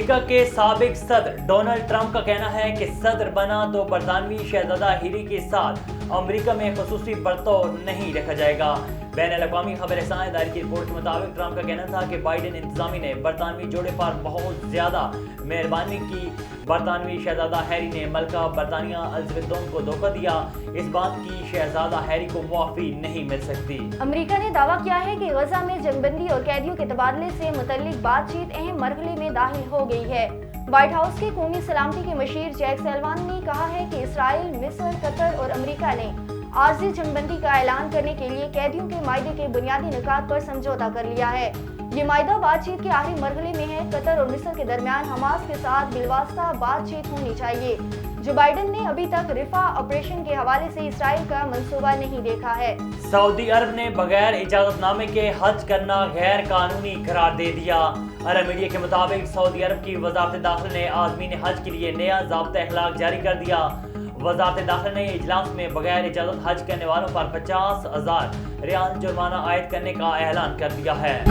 امریکہ کے سابق صدر ڈونلڈ ٹرمپ کا کہنا ہے کہ صدر بنا تو برطانوی شہزادہ ہیری کے ساتھ امریکہ میں خصوصی برتاؤ نہیں رکھا جائے گا۔ بین الاقوامی خبر رساں ادارے کی رپورٹ کے مطابق ٹرمپ کا کہنا تھا کہ بائیڈن انتظامیہ نے برطانوی جوڑے پر بہت زیادہ مہربانی کی۔ برطانوی شہزادہ ہیری نے ملکہ برطانیہ الزبتھ دوم کو دھوکہ دیا۔ اس بات کی شہزادہ ہیری کو معافی نہیں مل سکتی۔ امریکہ نے دعویٰ کیا ہے کہ غزہ میں جنگ بندی اور قیدیوں کے تبادلے سے متعلق بات چیت اہم مرحلے میں داخل ہو گئی ہے۔ وائٹ ہاؤس کے قومی سلامتی کے مشیر جیک سلیوان نے کہا ہے کہ اسرائیل، مصر، قطر اور امریکہ نے عارضی جنگ بندی کا اعلان کرنے کے لیے قیدیوں کے معاہدے کے بنیادی نکات پر سمجھوتہ کر لیا ہے۔ یہ معاہدہ بات چیت کے آخری مرحلے میں ہے۔ قطر اور مصر کے درمیان حماس کے ساتھ بالواسطہ بات چیت ہونی چاہیے۔ جو بائیڈن نے ابھی تک رفح آپریشن کے حوالے سے اسرائیل کا منصوبہ نہیں دیکھا ہے۔ سعودی عرب نے بغیر اجازت نامے کے حج کرنا غیر قانونی قرار دے دیا۔ عرب میڈیا کے مطابق سعودی عرب کی وزارت داخلہ نے عازمین حج کے لیے نیا ضابطۂ اخلاق جاری کر دیا۔ وزارت داخلہ نے اجلاس میں بغیر اجازت حج کرنے والوں پر 50,000 ریال جرمانہ عائد کرنے کا اعلان کر دیا ہے۔